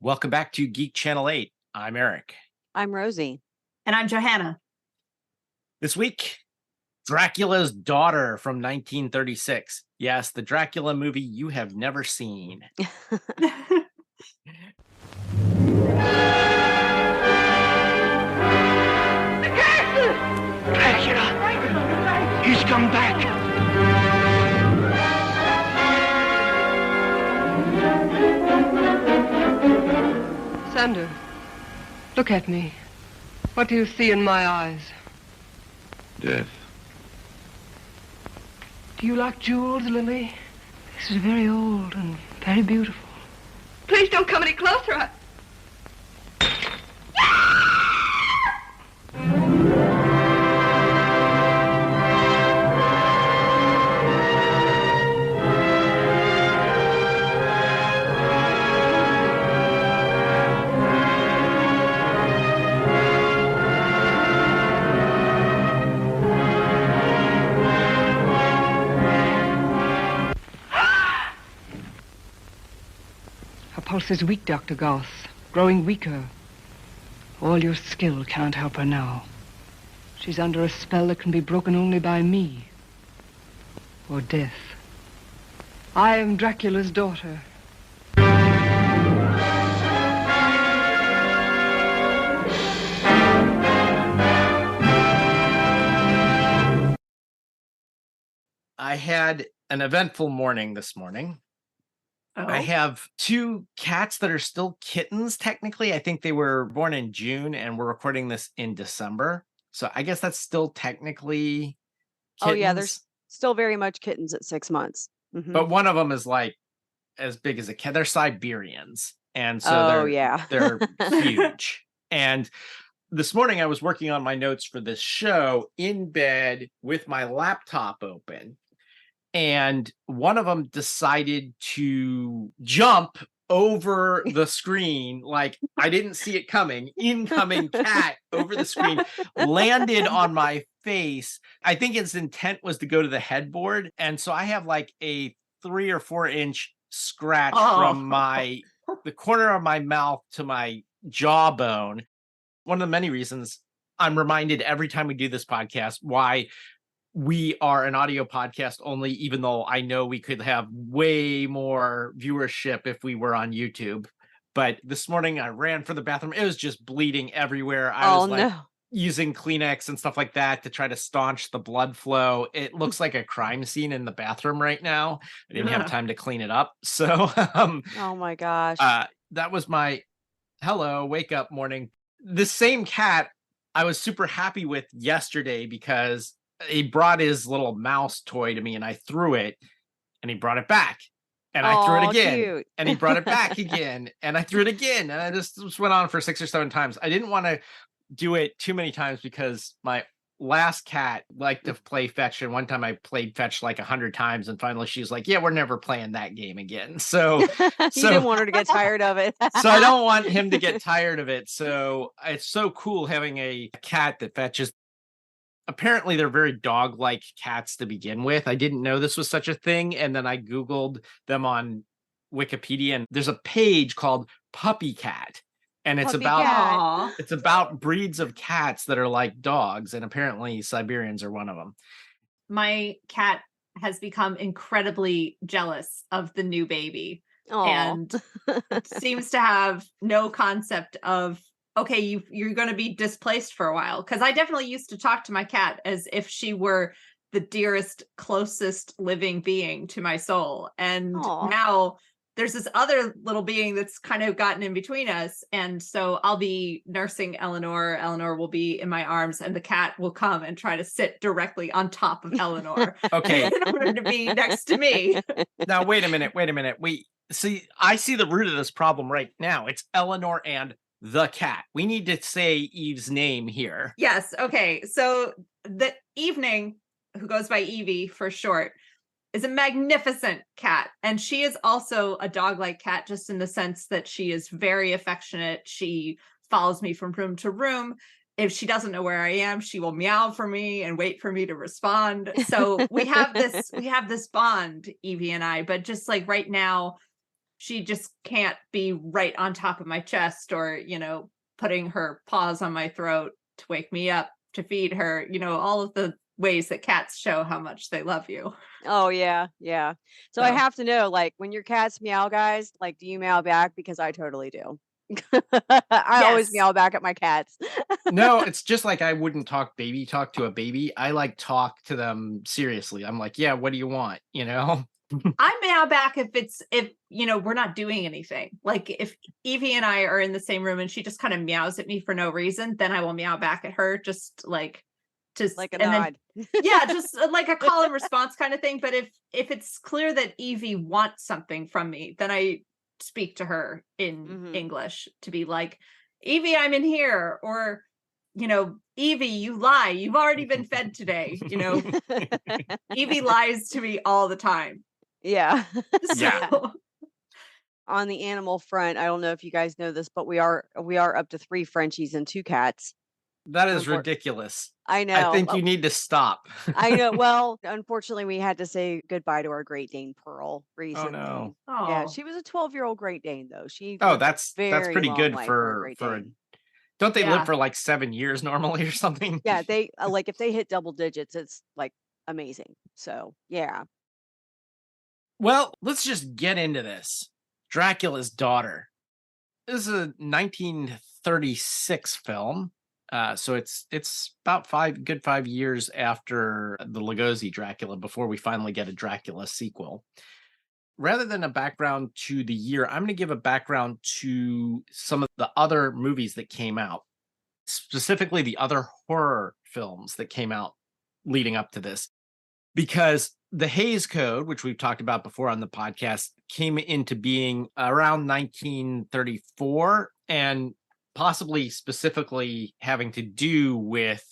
Welcome back to Geek Channel 8. I'm Eric. I'm Rosie. And I'm Johanna. This week, Dracula's Daughter from 1936. Yes, the Dracula movie you have never seen. Dracula! He's come back! Sander, look at me. What do you see in my eyes? Death. Do you like jewels, Lily? This is very old and very beautiful. Please don't come any closer. Her pulse is weak, Dr. Goss. Growing weaker. All your skill can't help her now. She's under a spell that can be broken only by me. Or death. I am Dracula's daughter. I had an eventful morning this morning. Oh. I have two cats that are still kittens, technically. I think they were born in June and we're recording this in December. So I guess that's still technically kittens. Oh, yeah, there's still very much kittens at 6 months. Mhm. But one of them is like as big as a cat. They're Siberians. And so they're huge. And this morning I was working on my notes for this show in bed with my laptop open. And one of them decided to jump over the screen. Like I didn't see it coming. Incoming cat over the screen, landed on my face. I think its intent was to go to the headboard. And so I have like a 3 or 4 inch scratch from the corner of my mouth to my jawbone. One of the many reasons I'm reminded every time we do this podcast why we are an audio podcast only, even though I know we could have way more viewership if we were on YouTube. But this morning I ran for the bathroom. It was just bleeding everywhere. I was using Kleenex and stuff like that to try to staunch the blood flow. It looks like a crime scene in the bathroom right now. I didn't have time to clean it up. So oh my gosh. That was my wake up morning. The same cat I was super happy with yesterday because he brought his little mouse toy to me and I threw it and he brought it back and I threw it again. Cute. And he brought it back again and I threw it again. And I just went on for 6 or 7 times. I didn't want to do it too many times because my last cat liked to play fetch. And one time I played fetch like 100 times. And finally she's like, yeah, we're never playing that game again. So you didn't want her to get tired of it. So I don't want him to get tired of it. So it's so cool having a cat that fetches. Apparently they're very dog-like cats to begin with. I didn't know this was such a thing. And then I Googled them on Wikipedia and there's a page called Puppy Cat. And it's about breeds of cats that are like dogs. And apparently Siberians are one of them. My cat has become incredibly jealous of the new baby. Aww. And seems to have no concept of, okay, you're going to be displaced for a while. Because I definitely used to talk to my cat as if she were the dearest, closest living being to my soul. And now there's this other little being that's kind of gotten in between us. And so I'll be nursing Eleanor. Eleanor will be in my arms and the cat will come and try to sit directly on top of Eleanor. Okay. In order to be next to me. Now, wait a minute. I see the root of this problem right now. It's Eleanor and the cat. We need to say Eve's name here. Yes. Okay. So the Evening, who goes by Evie for short, is a magnificent cat. And she is also a dog-like cat, just in the sense that she is very affectionate. She follows me from room to room. If she doesn't know where I am, she will meow for me and wait for me to respond. So we have this bond, Evie and I, but just like right now, she just can't be right on top of my chest or, putting her paws on my throat to wake me up to feed her, all of the ways that cats show how much they love you. Oh yeah, yeah. So I have to know, like, when your cats meow, guys, like, do you meow back? Because I totally do. I always meow back at my cats. No, it's just like I wouldn't talk baby talk to a baby. I like talk to them seriously. I'm like, yeah, what do you want? I meow back if we're not doing anything. Like if Evie and I are in the same room and she just kind of meows at me for no reason, then I will meow back at her, just like a nod. Yeah, just like a call and response kind of thing. But if it's clear that Evie wants something from me, then I speak to her in English to be like, Evie, I'm in here, or Evie, you lie. You've already been fed today. Evie lies to me all the time. Yeah. Yeah. On the animal front, I don't know if you guys know this, but we are up to 3 Frenchies and 2 cats. That is ridiculous. I know. I think you need to stop. I know. Well, unfortunately, we had to say goodbye to our Great Dane Pearl recently. Oh no. Yeah, she was a 12-year-old Great Dane though. That's pretty good for don't they live for like 7 years normally or something? Yeah, they like if they hit double digits, it's like amazing. So, yeah. Well, let's just get into this. Dracula's Daughter. This is a 1936 film. So it's about 5 years after the Lugosi Dracula before we finally get a Dracula sequel. Rather than a background to the year, I'm going to give a background to some of the other movies that came out, specifically the other horror films that came out leading up to this, because the Hays Code, which we've talked about before on the podcast, came into being around 1934 and possibly specifically having to do with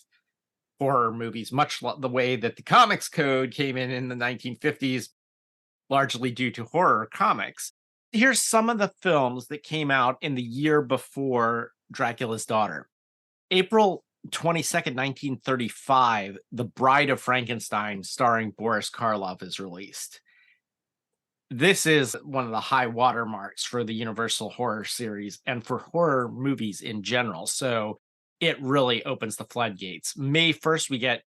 horror movies, much the way that the Comics Code came in the 1950s, largely due to horror comics. Here's some of the films that came out in the year before Dracula's Daughter. April 22nd, 1935, The Bride of Frankenstein, starring Boris Karloff, is released. This is one of the high watermarks for the Universal Horror series and for horror movies in general. So it really opens the floodgates. May 1st, we get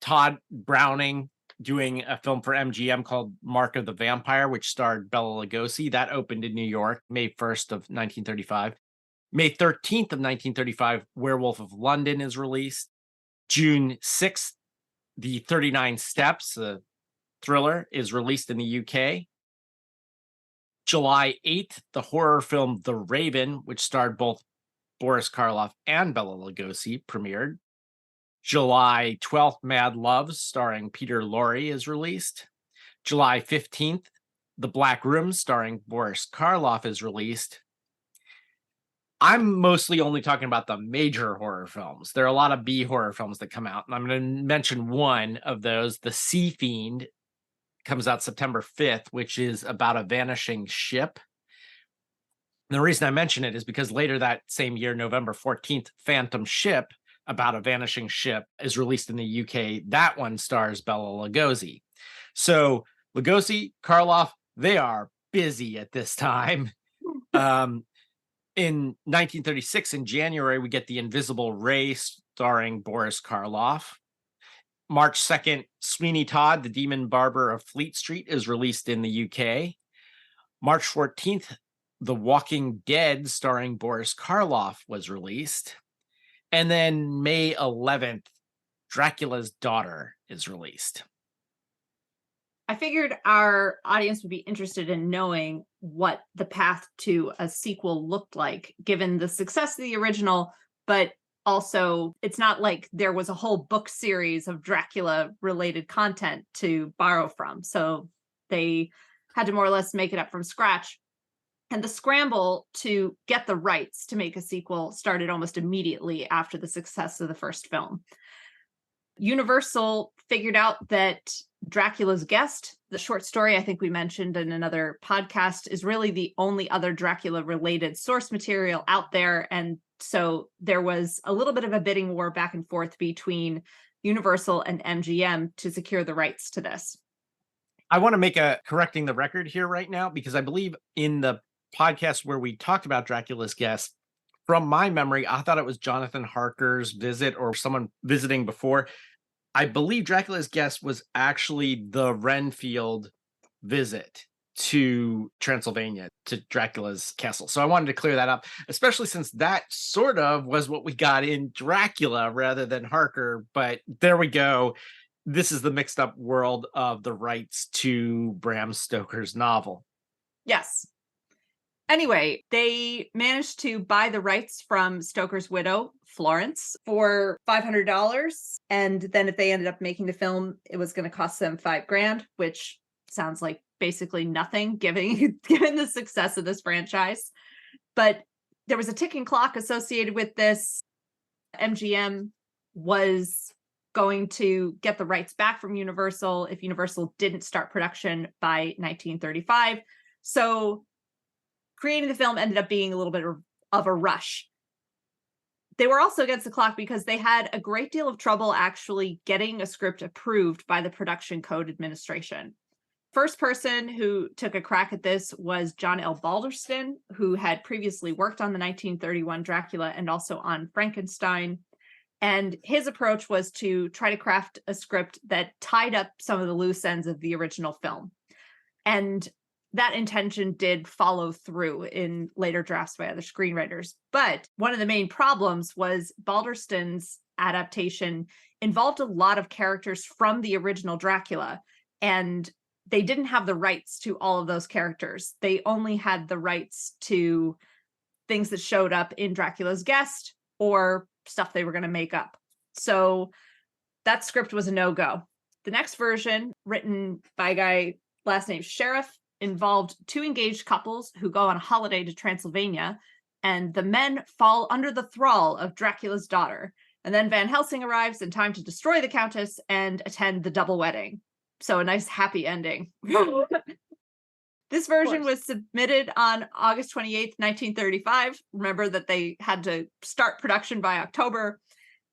Todd Browning doing a film for MGM called Mark of the Vampire, which starred Bela Lugosi. That opened in New York, May 1st of 1935. May 13th of 1935, Werewolf of London is released. June 6th, The 39 Steps, a thriller, is released in the UK. July 8th, the horror film The Raven, which starred both Boris Karloff and Bela Lugosi, premiered. July 12th, Mad Love, starring Peter Lorre, is released. July 15th, The Black Room, starring Boris Karloff, is released. I'm mostly only talking about the major horror films. There are a lot of B horror films that come out, and I'm going to mention one of those. The Sea Fiend comes out September 5th, which is about a vanishing ship. And the reason I mention it is because later that same year, November 14th, Phantom Ship, about a vanishing ship, is released in the UK. That one stars Bela Lugosi. So Lugosi, Karloff, they are busy at this time. In 1936, in January, we get The Invisible Ray, starring Boris Karloff. March 2nd, Sweeney Todd, The Demon Barber of Fleet Street, is released in the UK. March 14th, The Walking Dead, starring Boris Karloff, was released. And then May 11th, Dracula's Daughter is released. I figured our audience would be interested in knowing what the path to a sequel looked like, given the success of the original, but also it's not like there was a whole book series of Dracula related content to borrow from. So they had to more or less make it up from scratch. And the scramble to get the rights to make a sequel started almost immediately after the success of the first film. Universal figured out that Dracula's Guest, the short story I think we mentioned in another podcast, is really the only other Dracula related source material out there. And so there was a little bit of a bidding war back and forth between Universal and MGM to secure the rights to this. I want to make a correcting the record here right now, because I believe in the podcast where we talked about Dracula's Guest, from my memory, I thought it was Jonathan Harker's visit or someone visiting before. I believe Dracula's Guest was actually the Renfield visit to Transylvania, to Dracula's castle. So I wanted to clear that up, especially since that sort of was what we got in Dracula rather than Harker. But there we go. This is the mixed up world of the rights to Bram Stoker's novel. Yes. Anyway, they managed to buy the rights from Stoker's widow, Florence, for $500. And then if they ended up making the film, it was going to cost them $5,000, which sounds like basically nothing given the success of this franchise. But there was a ticking clock associated with this. MGM was going to get the rights back from Universal if Universal didn't start production by 1935. So creating the film ended up being a little bit of a rush. They were also against the clock because they had a great deal of trouble actually getting a script approved by the Production Code Administration. First person who took a crack at this was John L. Balderston, who had previously worked on the 1931 Dracula and also on Frankenstein. And his approach was to try to craft a script that tied up some of the loose ends of the original film. And that intention did follow through in later drafts by other screenwriters. But one of the main problems was Balderston's adaptation involved a lot of characters from the original Dracula, and they didn't have the rights to all of those characters. They only had the rights to things that showed up in Dracula's Guest or stuff they were going to make up. So that script was a no-go. The next version, written by a guy, last name Sheriff, involved two engaged couples who go on a holiday to Transylvania, and the men fall under the thrall of Dracula's daughter. And then Van Helsing arrives in time to destroy the Countess and attend the double wedding. So a nice happy ending. This version was submitted on August 28th, 1935. Remember that they had to start production by October.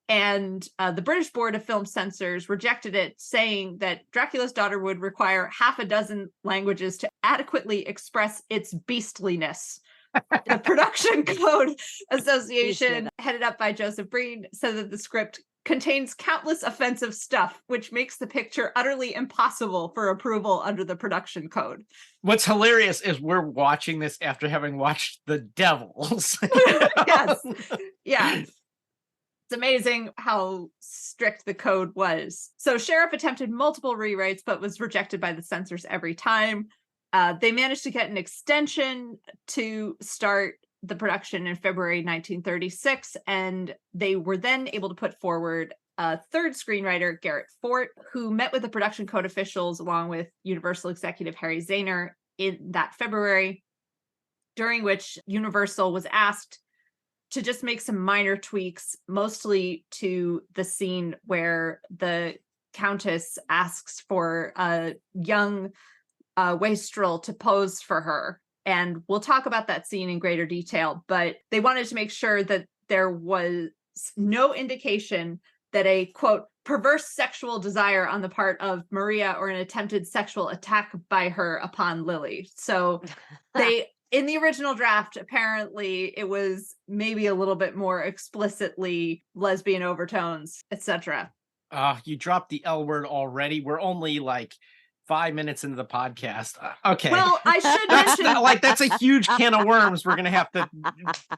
And the British Board of Film Censors rejected it, saying that Dracula's Daughter would require half a dozen languages to adequately express its beastliness. The Production Code Association, headed up by Joseph Breen, said that the script contains countless offensive stuff, which makes the picture utterly impossible for approval under the production code. What's hilarious is we're watching this after having watched The Devils. Yes. Yeah. It's amazing how strict the code was. So Sheriff attempted multiple rewrites, but was rejected by the censors every time. They managed to get an extension to start the production in February 1936, and they were then able to put forward a third screenwriter, Garrett Fort, who met with the production code officials along with Universal executive Harry Zahner in that February, during which Universal was asked to just make some minor tweaks, mostly to the scene where the Countess asks for a young wastrel to pose for her. And we'll talk about that scene in greater detail, but they wanted to make sure that there was no indication that a, quote, perverse sexual desire on the part of Maria or an attempted sexual attack by her upon Lily. So they... In the original draft, apparently it was maybe a little bit more explicitly lesbian overtones, etc. You dropped the L word already. We're only like 5 minutes into the podcast. Okay. Well, I should mention, like, that's a huge can of worms we're going to have to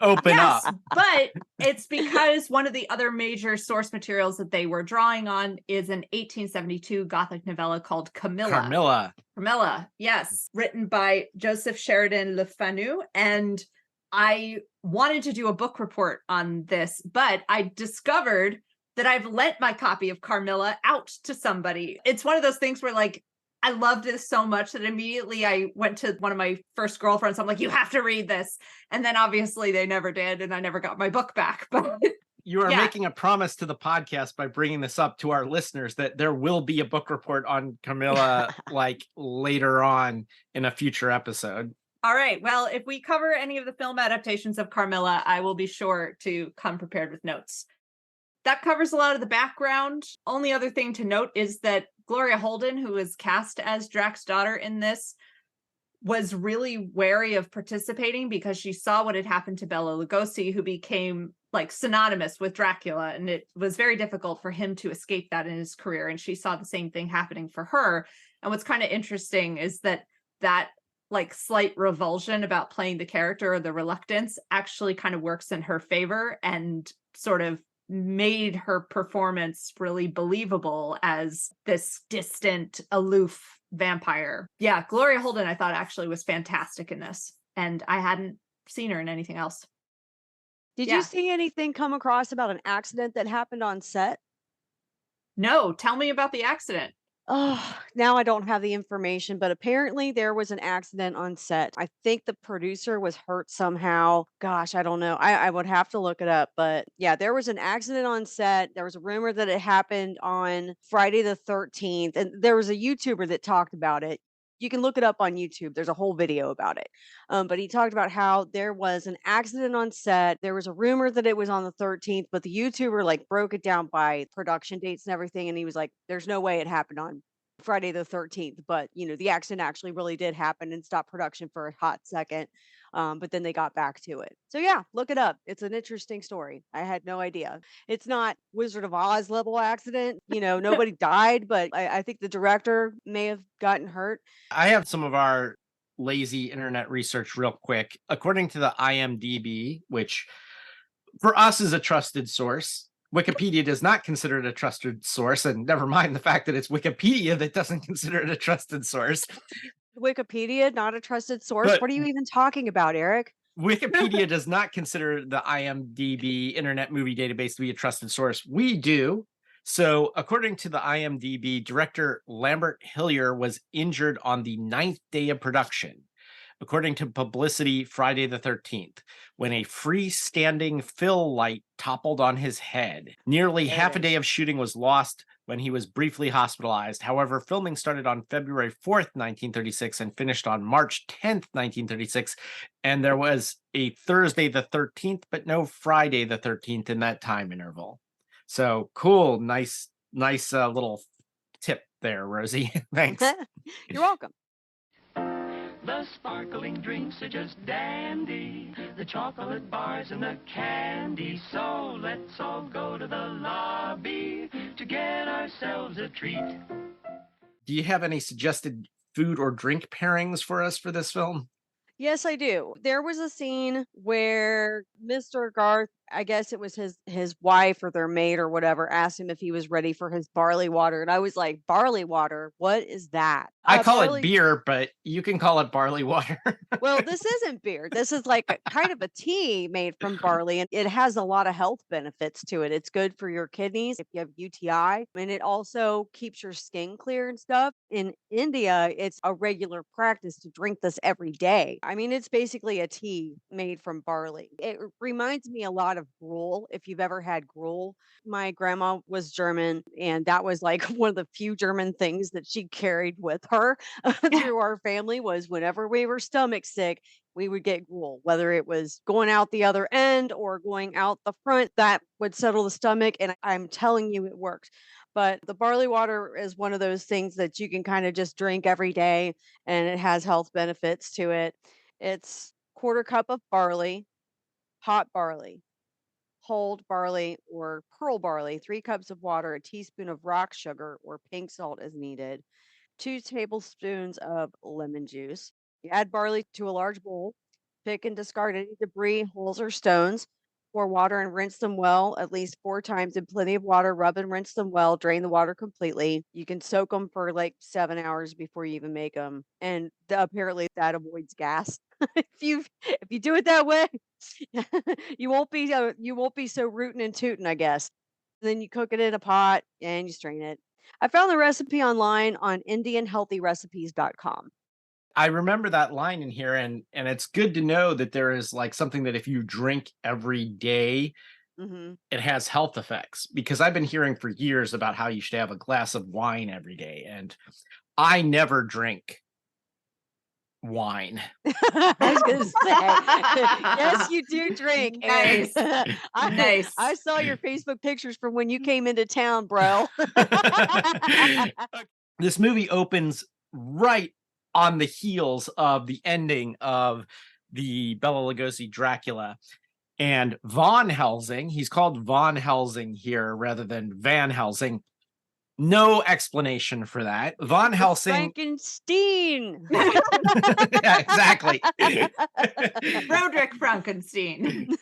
open up. But it's because one of the other major source materials that they were drawing on is an 1872 Gothic novella called Camilla. Camilla, yes, written by Joseph Sheridan Le Fanu. And I wanted to do a book report on this, but I discovered that I've lent my copy of Carmilla out to somebody. It's one of those things where, like, I loved this so much that immediately I went to one of my first girlfriends. I'm like, you have to read this. And then obviously they never did. And I never got my book back. But you are making a promise to the podcast by bringing this up to our listeners that there will be a book report on Camilla like later on in a future episode. All right. Well, if we cover any of the film adaptations of Carmilla, I will be sure to come prepared with notes. That covers a lot of the background. Only other thing to note is that Gloria Holden, who was cast as Drac's daughter in this, was really wary of participating because she saw what had happened to Bela Lugosi, who became like synonymous with Dracula. And it was very difficult for him to escape that in his career. And she saw the same thing happening for her. And what's kind of interesting is that like slight revulsion about playing the character, or the reluctance, actually kind of works in her favor and sort of made her performance really believable as this distant, aloof vampire. Yeah, Gloria Holden, I thought actually was fantastic in this, and I hadn't seen her in anything else. Did you see anything come across about an accident that happened on set? No, tell me about the accident. Oh, now I don't have the information, but apparently there was an accident on set. I think the producer was hurt somehow. Gosh, I don't know. I would have to look it up. But yeah, there was an accident on set. There was a rumor that it happened on Friday the 13th. And there was a YouTuber that talked about it. You can look it up on YouTube. There's a whole video about it. But he talked about how there was an accident on set. There was a rumor that it was on the 13th, but the YouTuber like broke it down by production dates and everything. And he was like, there's no way it happened on Friday the 13th. But, the accident actually really did happen and stopped production for a hot second. But then they got back to it. So yeah, look it up. It's an interesting story. I had no idea. It's not Wizard of Oz level accident. Nobody died, but I think the director may have gotten hurt. I have some of our lazy internet research real quick. According to the IMDb, which for us is a trusted source, Wikipedia does not consider it a trusted source, and never mind the fact that it's Wikipedia that doesn't consider it a trusted source. Wikipedia, not a trusted source? What are you even talking about, Eric? Wikipedia does not consider the IMDb Internet Movie Database to be a trusted source. We do. So, according to the IMDb, director Lambert Hillier was injured on the 9th day of production, according to Publicity Friday the 13th, when a freestanding fill light toppled on his head. Nearly half a day of shooting was lost when he was briefly hospitalized. However, filming started on February 4th, 1936 and finished on March 10th, 1936. And there was a Thursday the 13th, but no Friday the 13th in that time interval. So cool. Nice little tip there, Rosie. Thanks. You're welcome. The sparkling drinks are just dandy, the chocolate bars and the candy. So let's all go to the lobby to get ourselves a treat. Do you have any suggested food or drink pairings for us for this film? Yes, I do. There was a scene where Mr. Garth, I guess it was his wife or their maid or whatever, asked him if he was ready for his barley water. And I was like, barley water? What is that? I call it beer, but you can call it barley water. Well, this isn't beer. This is like kind of a tea made from barley, and it has a lot of health benefits to it. It's good for your kidneys if you have UTI, and it also keeps your skin clear and stuff. In India, it's a regular practice to drink this every day. I mean, it's basically a tea made from barley. It reminds me a lot of gruel, if you've ever had gruel. My grandma was German, and that was like one of the few German things that she carried with her through our family was whenever we were stomach sick, we would get gruel, whether it was going out the other end or going out the front, that would settle the stomach. And I'm telling you, it works. But the barley water is one of those things that you can kind of just drink every day, and it has health benefits to it. It's 1/4 cup of barley, hot barley, hulled barley or pearl barley, 3 cups of water, a teaspoon of rock sugar or pink salt as needed, 2 tablespoons of lemon juice. You add barley to a large bowl, pick and discard any debris, holes, or stones. Pour water and rinse them well at least 4 times in plenty of water. Rub and rinse them well. Drain the water completely. You can soak them for like 7 hours before you even make them. And apparently that avoids gas. if you do it that way, you won't be so rootin' and tootin', I guess. Then you cook it in a pot and you strain it. I found the recipe online on IndianHealthyRecipes.com. I remember that line in here, and it's good to know that there is like something that if you drink every day, it has health effects, because I've been hearing for years about how you should have a glass of wine every day, and I never drink wine. I was gonna say, yes, you do drink. Nice. Nice. I saw your Facebook pictures from when you came into town, bro. This movie opens right on the heels of the ending of the Bela Lugosi Dracula. And Von Helsing, he's called Von Helsing here rather than Van Helsing. No explanation for that. Von Helsing. Frankenstein. Yeah, exactly. Roderick Frankenstein.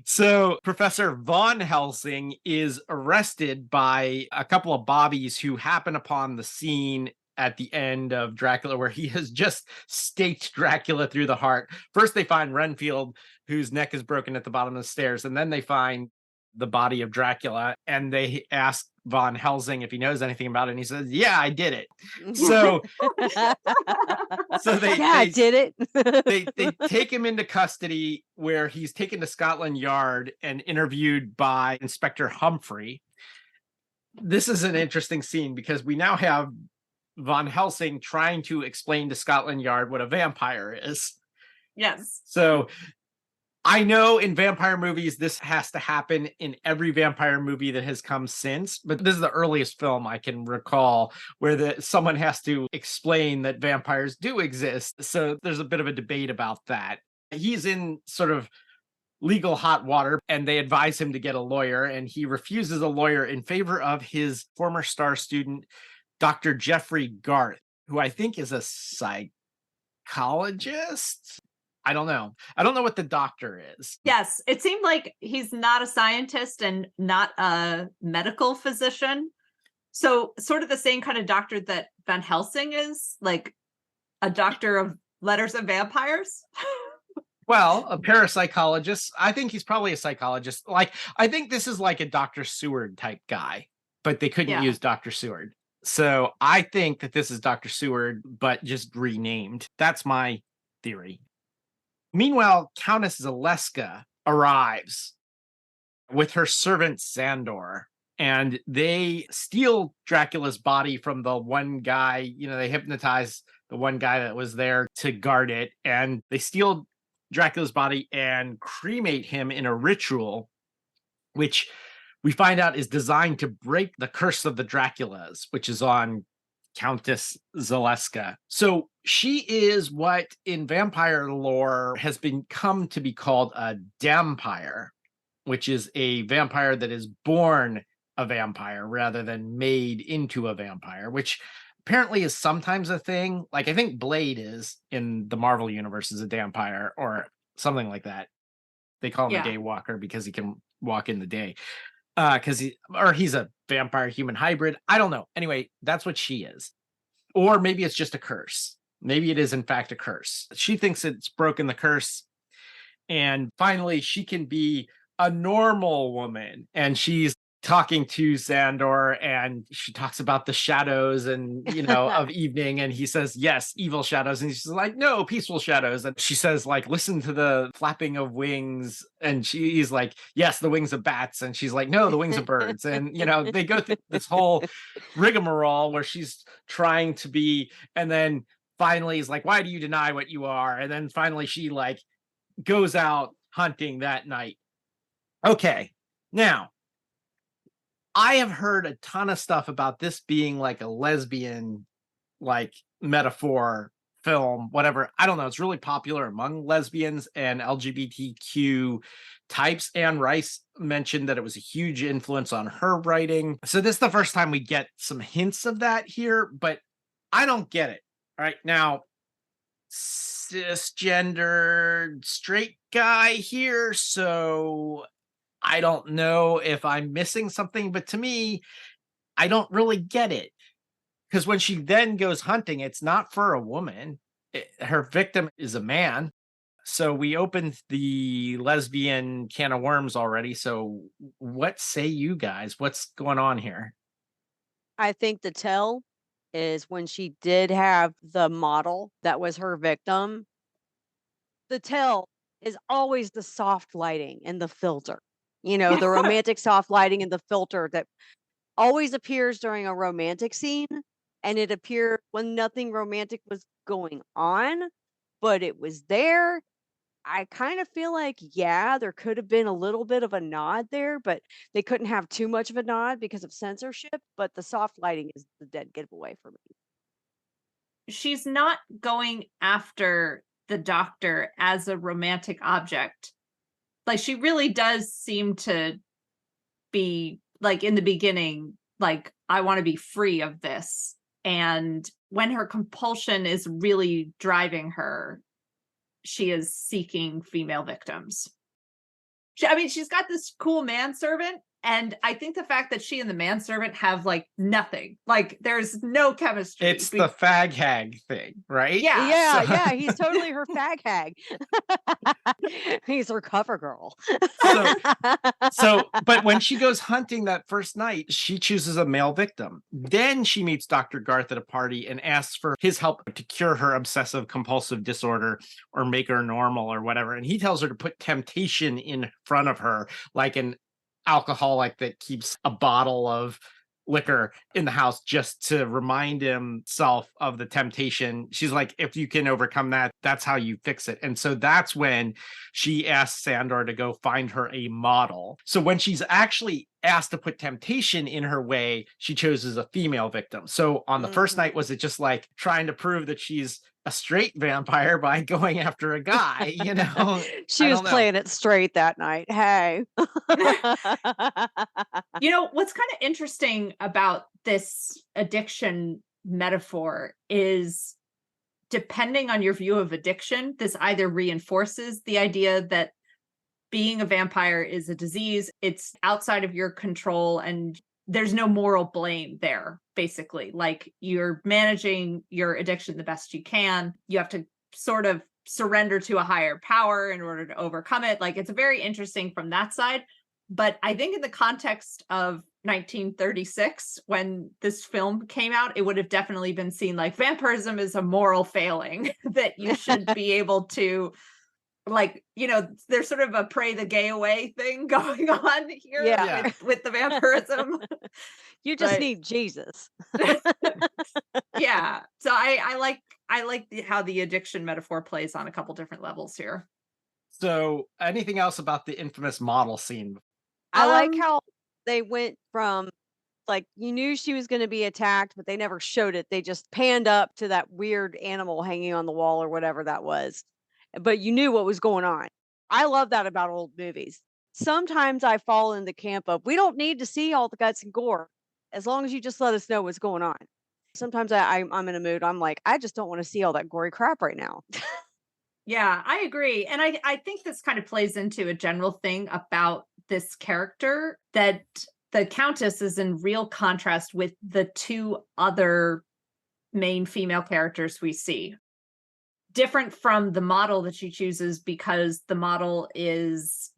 So Professor Von Helsing is arrested by a couple of bobbies who happen upon the scene at the end of Dracula, where he has just staked Dracula through the heart. First, they find Renfield, whose neck is broken at the bottom of the stairs, and then they find the body of Dracula, and they ask Von Helsing if he knows anything about it, and he says, "Yeah, I did it." So, I did it. they take him into custody, where he's taken to Scotland Yard and interviewed by Inspector Humphrey. This is an interesting scene because we now have Von Helsing trying to explain to Scotland Yard what a vampire is. Yes. So I know in vampire movies, this has to happen in every vampire movie that has come since, but this is the earliest film I can recall where someone has to explain that vampires do exist. So there's a bit of a debate about that. He's in sort of legal hot water, and they advise him to get a lawyer, and he refuses a lawyer in favor of his former star student, Dr. Jeffrey Garth, who I think is a psychologist. I don't know. I don't know what the doctor is. Yes, it seemed like he's not a scientist and not a medical physician. So sort of the same kind of doctor that Van Helsing is, like a doctor of letters of vampires. Well, a parapsychologist. I think he's probably a psychologist. Like, I think this is like a Dr. Seward type guy, but they couldn't use Dr. Seward. So I think that this is Dr. Seward, but just renamed. That's my theory. Meanwhile, Countess Zaleska arrives with her servant Sandor, and they steal Dracula's body from the one guy. They hypnotize the one guy that was there to guard it, and they steal Dracula's body and cremate him in a ritual, which we find out is designed to break the curse of the Draculas, which is on Countess Zaleska. So she is what in vampire lore has come to be called a dampire, which is a vampire that is born a vampire rather than made into a vampire, which apparently is sometimes a thing. Like I think Blade is in the Marvel universe is a dampire or something like that. They call him a day walker because he can walk in the day. Because he's a vampire human hybrid. I don't know. Anyway, that's what she is. Or maybe it's just a curse. Maybe it is in fact a curse. She thinks it's broken the curse. And finally, she can be a normal woman. And she's talking to Sandor, and she talks about the shadows and, of evening. And he says, yes, evil shadows. And she's like, no, peaceful shadows. And she says, like, listen to the flapping of wings. And he's like, yes, the wings of bats. And she's like, no, the wings of birds. And, they go through this whole rigmarole where she's trying to be, and then finally he's like, why do you deny what you are? And then finally she like goes out hunting that night. Okay. Now, I have heard a ton of stuff about this being like a lesbian, like metaphor film, whatever. I don't know. It's really popular among lesbians and LGBTQ types. Anne Rice mentioned that it was a huge influence on her writing. So this is the first time we get some hints of that here, but I don't get it. All right. Now, cisgendered straight guy here. So I don't know if I'm missing something, but to me, I don't really get it. Because when she then goes hunting, it's not for a woman. Her victim is a man. So we opened the lesbian can of worms already. So what say you guys? What's going on here? I think the tell is when she did have the model that was her victim. The tell is always the soft lighting and the filter. The romantic soft lighting and the filter that always appears during a romantic scene. And it appeared when nothing romantic was going on, but it was there. I kind of feel like, there could have been a little bit of a nod there, but they couldn't have too much of a nod because of censorship. But the soft lighting is the dead giveaway for me. she's not going after the doctor as a romantic object. Like, she really does seem to be, like, in the beginning, like, I want to be free of this. And when her compulsion is really driving her, she is seeking female victims. She's got this cool manservant. And I think the fact that she and the manservant have like nothing, like there's no chemistry. It's the fag hag thing, right? Yeah. He's totally her fag hag. He's her cover girl. But when she goes hunting that first night, she chooses a male victim. Then she meets Dr. Garth at a party and asks for his help to cure her obsessive compulsive disorder or make her normal or whatever. And he tells her to put temptation in front of her, like an alcoholic that keeps a bottle of liquor in the house just to remind himself of the temptation. She's like, if you can overcome that, that's how you fix it. And so that's when she asks Sandor to go find her a model. So when she's actually asked to put temptation in her way, she chooses a female victim. So on the first night, was it just like trying to prove that she's a straight vampire by going after a guy, you know? She was playing it straight that night. Hey. You know, what's kind of interesting about this addiction metaphor is, depending on your view of addiction, this either reinforces the idea that being a vampire is a disease, it's outside of your control, and there's no moral blame there, basically. Like, you're managing your addiction the best you can. You have to sort of surrender to a higher power in order to overcome it. Like, it's very interesting from that side. But I think in the context of 1936, when this film came out, it would have definitely been seen like vampirism is a moral failing that you should be able to, like, you know, there's sort of a pray the gay away thing going on here with the vampirism. You just need Jesus. Yeah. So I like how the addiction metaphor plays on a couple different levels here. So anything else about the infamous model scene? I like how they went from, like, you knew she was going to be attacked, but they never showed it. They just panned up to that weird animal hanging on the wall or whatever that was. But you knew what was going on. I love that about old movies. Sometimes I fall in the camp of, we don't need to see all the guts and gore, as long as you just let us know what's going on. Sometimes I'm in a mood, I'm like, I just don't want to see all that gory crap right now. Yeah, I agree. And I think this kind of plays into a general thing about this character, that the Countess is in real contrast with the two other main female characters we see. Different from the model that she chooses, because the model is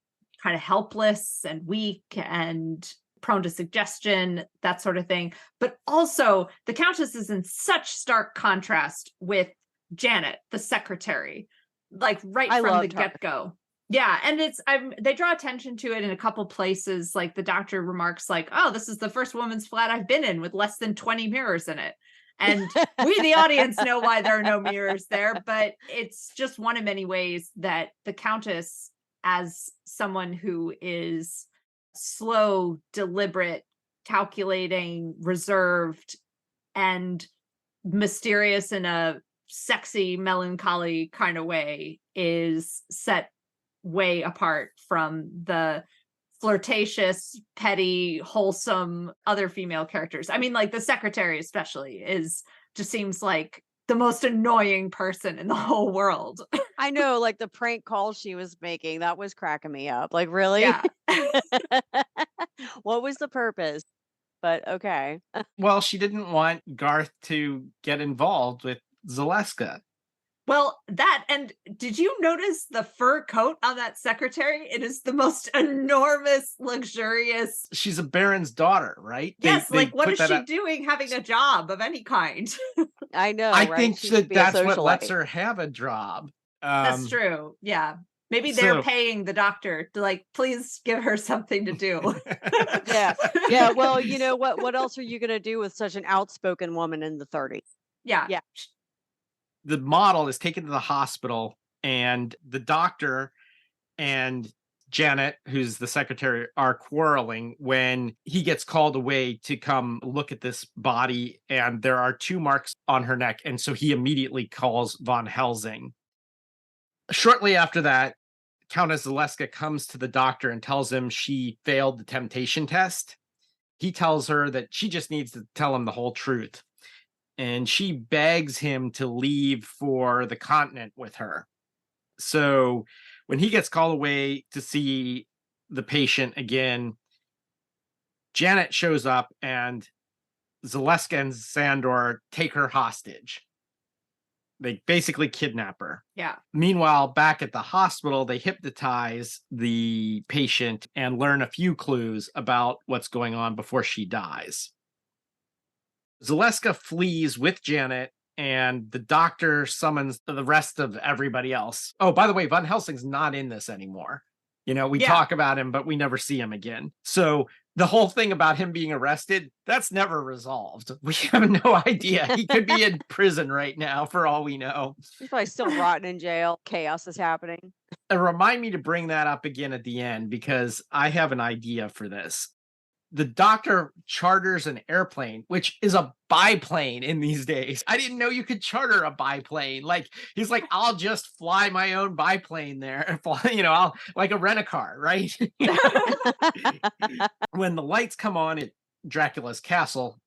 kind of helpless and weak and prone to suggestion, that sort of thing. But also, the Countess is in such stark contrast with Janet, the secretary, like right from the get-go. Yeah, and they draw attention to it in a couple places. Like, the doctor remarks like, oh, this is the first woman's flat I've been in with less than 20 mirrors in it. And we, the audience, know why there are no mirrors there, but it's just one of many ways that the Countess, as someone who is slow, deliberate, calculating, reserved, and mysterious in a sexy, melancholy kind of way, is set way apart from the flirtatious, petty, wholesome other female characters. I mean, like, the secretary especially just seems like the most annoying person in the whole world. I know, like, the prank call she was making, that was cracking me up. Like, really? Yeah. What was the purpose? But okay. Well, she didn't want Garth to get involved with Zaleska. Well, and did you notice the fur coat on that secretary? It is the most enormous, luxurious. She's a baron's daughter, right? Yes, what is she doing having a job of any kind? I know. I think that's what lets her have a job. That's true. Yeah. Maybe they're paying the doctor to, like, please give her something to do. Yeah. Yeah. Well, you know what else are you going to do with such an outspoken woman in the 30s? Yeah. Yeah. The model is taken to the hospital, and the doctor and Janet, who's the secretary, are quarreling when he gets called away to come look at this body, and there are 2 marks on her neck, and so he immediately calls Von Helsing. Shortly after that, Countess Zaleska comes to the doctor and tells him she failed the temptation test. He tells her that she just needs to tell him the whole truth, and she begs him to leave for the continent with her. So when he gets called away to see the patient again, Janet shows up and Zaleska and Sandor take her hostage. They basically kidnap her. Yeah. Meanwhile, back at the hospital, they hypnotize the patient and learn a few clues about what's going on before she dies. Zaleska flees with Janet, and the doctor summons the rest of everybody else. Oh, by the way, Von Helsing's not in this anymore. We talk about him, but we never see him again. So the whole thing about him being arrested, that's never resolved. We have no idea. He could be in prison right now for all we know. He's probably still rotting in jail. Chaos is happening. Remind me to bring that up again at the end, because I have an idea for this. The doctor charters an airplane, which is a biplane in these days. I didn't know you could charter a biplane. He's like, I'll just fly my own biplane there and fly, I'll like a rent-a-car, right? When the lights come on at Dracula's castle,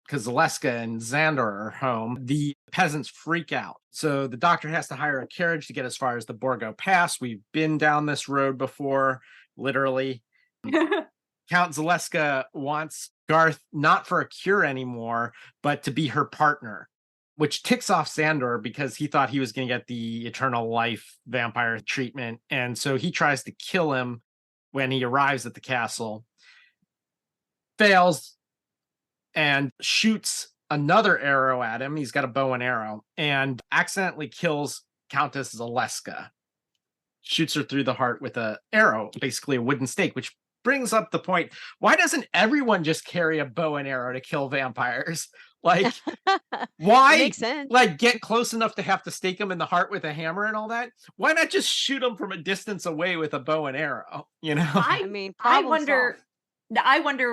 because Zaleska and Xandor are home, the peasants freak out. So the doctor has to hire a carriage to get as far as the Borgo Pass. We've been down this road before, literally. Count Zaleska wants Garth not for a cure anymore, but to be her partner, which ticks off Sandor because he thought he was going to get the eternal life vampire treatment. And so he tries to kill him when he arrives at the castle, fails, and shoots another arrow at him. He's got a bow and arrow, and accidentally kills Countess Zaleska. Shoots her through the heart with an arrow, basically a wooden stake, which brings up the point, why doesn't everyone just carry a bow and arrow to kill vampires? Why makes sense. Get close enough to have to stake them in the heart with a hammer and all that? Why not just shoot them from a distance away with a bow and arrow? I wonder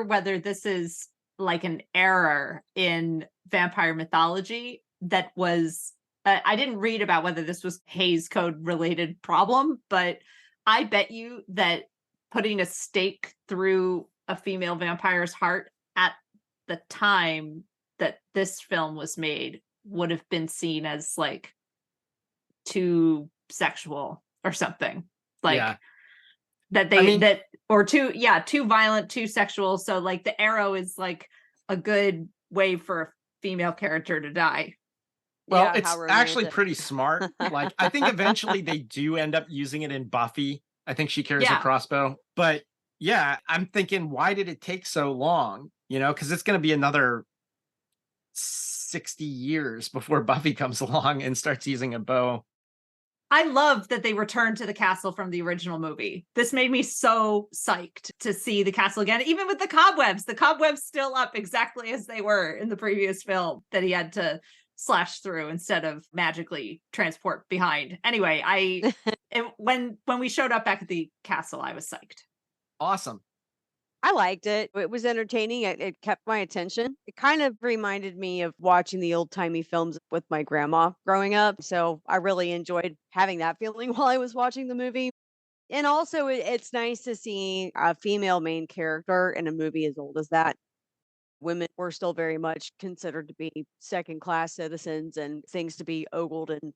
whether this is like an error in vampire mythology that was I didn't read about whether this was Hays Code related problem, but I bet you that putting a stake through a female vampire's heart at the time that this film was made would have been seen as like too sexual or something. Too violent, too sexual. So like the arrow is like a good way for a female character to die. Well, it's actually pretty smart. I think eventually they do end up using it in Buffy. I think she carries a crossbow. But yeah, I'm thinking, why did it take so long? Because it's going to be another 60 years before Buffy comes along and starts using a bow. I love that they returned to the castle from the original movie. This made me so psyched to see the castle again, even with the cobwebs. The cobwebs still up exactly as they were in the previous film that he had to slash through instead of magically transport behind. Anyway, when we showed up back at the castle, I was psyched. Awesome. I liked it. It was entertaining. It kept my attention. It kind of reminded me of watching the old-timey films with my grandma growing up. So I really enjoyed having that feeling while I was watching the movie. And also, it's nice to see a female main character in a movie as old as that. Women were still very much considered to be second-class citizens and things to be ogled and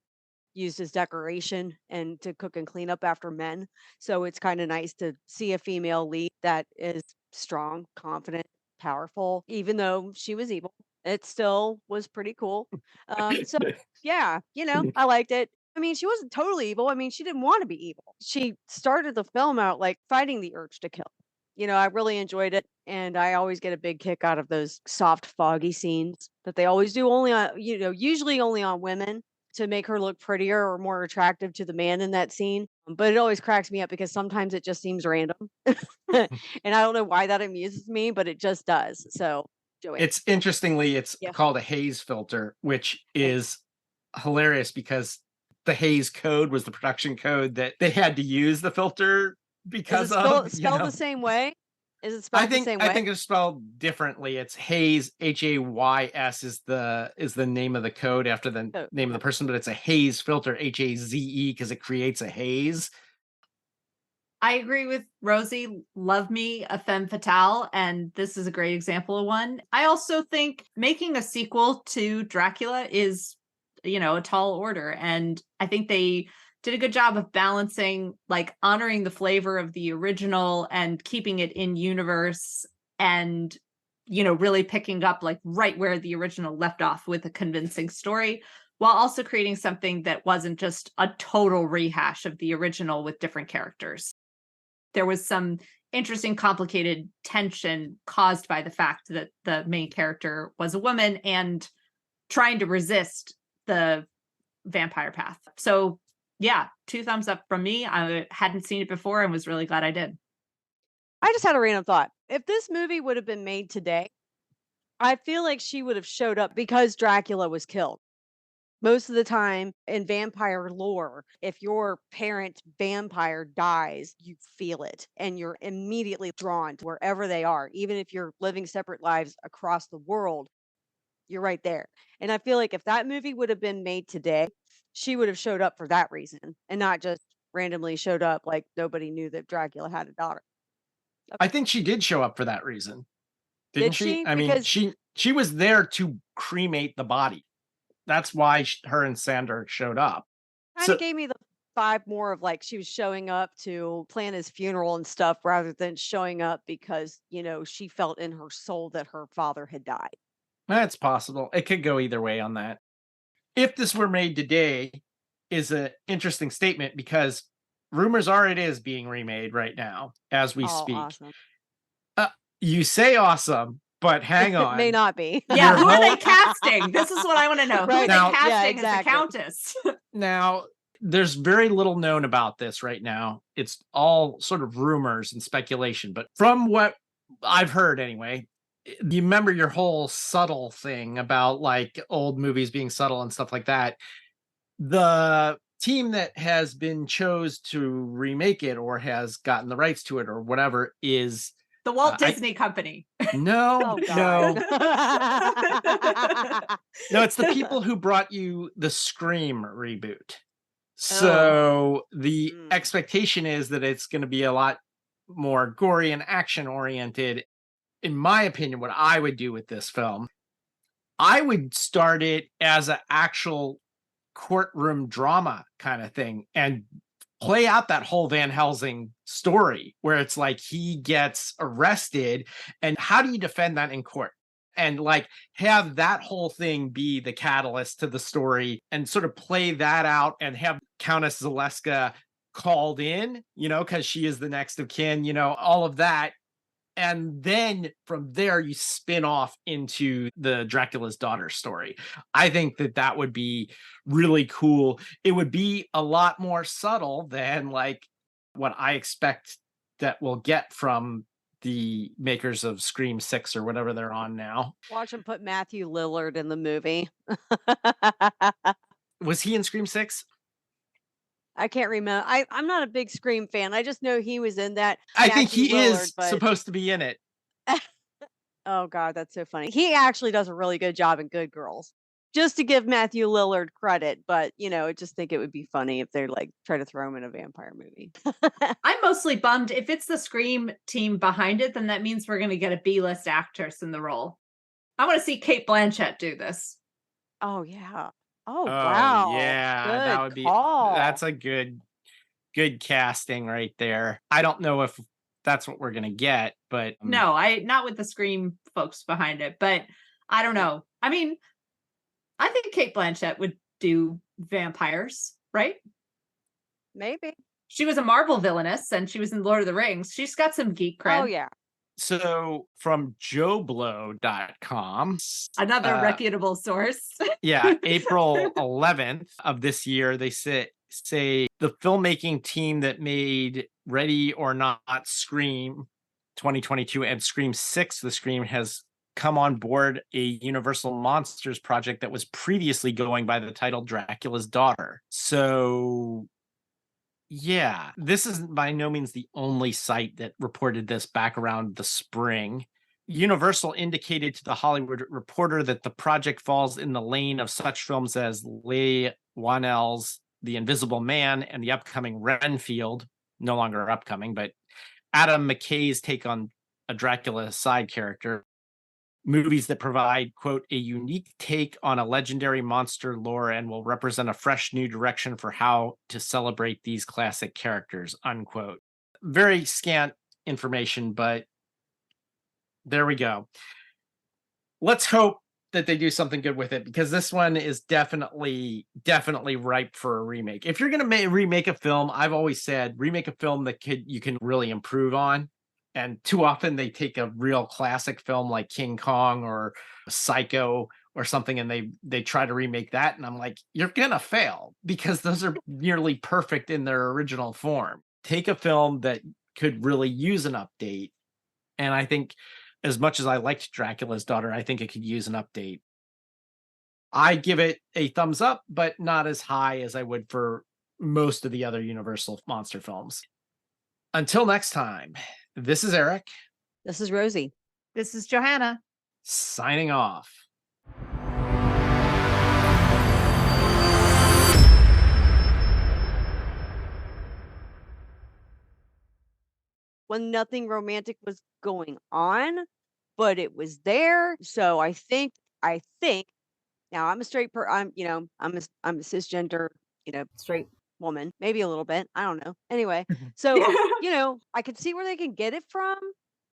used as decoration and to cook and clean up after men. So it's kind of nice to see a female lead that is strong, confident, powerful, even though she was evil. It still was pretty cool. So yeah, I liked it. I mean, she wasn't totally evil. I mean, she didn't want to be evil. She started the film out like fighting the urge to kill. I really enjoyed it. And I always get a big kick out of those soft, foggy scenes that they always do only on, usually only on women to make her look prettier or more attractive to the man in that scene. But it always cracks me up because sometimes it just seems random. And I don't know why that amuses me, but it just does. So it's called a Hays filter, which is hilarious because the Hays Code was the production code that they had to use the filter because spelled the same way? Is it spelled the same way? I think it's spelled differently. It's Hays, Hays is the name of the code after the name of the person, but it's a haze filter, Haze, because it creates a haze. I agree with Rosie. Love me a femme fatale, and this is a great example of one. I also think making a sequel to Dracula is, a tall order, and I think they did a good job of balancing, like, honoring the flavor of the original and keeping it in universe, and really picking up like right where the original left off with a convincing story, while also creating something that wasn't just a total rehash of the original with different characters. There was some interesting, complicated tension caused by the fact that the main character was a woman and trying to resist the vampire path. So yeah, 2 thumbs up from me. I hadn't seen it before and was really glad I did. I just had a random thought. If this movie would have been made today, I feel like she would have showed up because Dracula was killed. Most of the time in vampire lore, if your parent vampire dies, you feel it and you're immediately drawn to wherever they are. Even if you're living separate lives across the world, you're right there. And I feel like if that movie would have been made today, she would have showed up for that reason and not just randomly showed up like nobody knew that Dracula had a daughter. I think she did show up for that reason. Didn't Did she? I mean, Because she was there to cremate the body. That's why her and Sander showed up. kind of gave me the vibe more of like she was showing up to plan his funeral and stuff rather than showing up because, she felt in her soul that her father had died. That's possible. It could go either way on that. If this were made today is an interesting statement because rumors are it is being remade right now as we speak. Awesome. You say awesome, but hang on. It may not be. Yeah, who are they casting? This is what I want to know. Right. Who Now- are they casting Yeah, as the exactly. Countess? Now, there's very little known about this right now. It's all sort of rumors and speculation, but from what I've heard anyway, you remember your whole subtle thing about like old movies being subtle and stuff like that. The team that has been chose to remake it or has gotten the rights to it or whatever is The Walt Disney Company. no, Oh, no, God. no, it's the people who brought you the Scream reboot. So the Mm. expectation is that it's going to be a lot more gory and action oriented. In my opinion, what I would do with this film, I would start it as an actual courtroom drama kind of thing and play out that whole Van Helsing story where it's like he gets arrested and how do you defend that in court? And like have that whole thing be the catalyst to the story and sort of play that out and have Countess Zaleska called in, because she is the next of kin, all of that. And then from there, you spin off into the Dracula's daughter story. I think that would be really cool. It would be a lot more subtle than like what I expect that we'll get from the makers of Scream 6 or whatever they're on now. Watch him put Matthew Lillard in the movie. Was he in Scream 6? I can't remember. I'm not a big Scream fan. I just know he was in that. I think Matthew he Lillard, is but- supposed to be in it. Oh God, that's so funny. He actually does a really good job in Good Girls. Just to give Matthew Lillard credit, but I just think it would be funny if they're like try to throw him in a vampire movie. I'm mostly bummed. If it's the Scream team behind it, then that means we're going to get a B-list actress in the role. I want to see Cate Blanchett do this. Oh yeah. Oh wow. Yeah, Good that would be call. that's a good casting right there. I don't know if that's what we're gonna get, but No, not with the Scream folks behind it, but I don't know. I mean, I think Cate Blanchett would do vampires, right? Maybe. She was a Marvel villainess and she was in Lord of the Rings. She's got some geek cred. Oh yeah. so from JoBlo.com, Another reputable source. yeah, April 11th of this year, they say the filmmaking team that made Ready or Not Scream 2022 and Scream 6, The Scream, has come on board a Universal Monsters project that was previously going by the title Dracula's Daughter. So Yeah, this is by no means the only site that reported this back around the spring. Universal indicated to the Hollywood Reporter that the project falls in the lane of such films as Leigh Whannell's The Invisible Man and the upcoming Renfield, no longer upcoming, but Adam McKay's take on a Dracula side character. Movies that provide, quote, a unique take on a legendary monster lore and will represent a fresh new direction for how to celebrate these classic characters, unquote. Very scant information, but there we go. Let's hope that they do something good with it, because this one is definitely ripe for a remake. If you're going to remake a film, I've always said remake a film that you can really improve on. And too often they take a real classic film like King Kong or Psycho or something, and they try to remake that. And I'm like, you're going to fail, because those are nearly perfect in their original form. Take a film that could really use an update. And I think, as much as I liked Dracula's Daughter, I think it could use an update. I give it a thumbs up, but not as high as I would for most of the other Universal monster films. Until next time, this is Eric. This is Rosie. This is Johanna. Signing off. When nothing romantic was going on, but it was there. So I think now I'm a straight I'm a cisgender, straight woman, maybe a little bit. I don't know. Anyway, so I could see where they can get it from,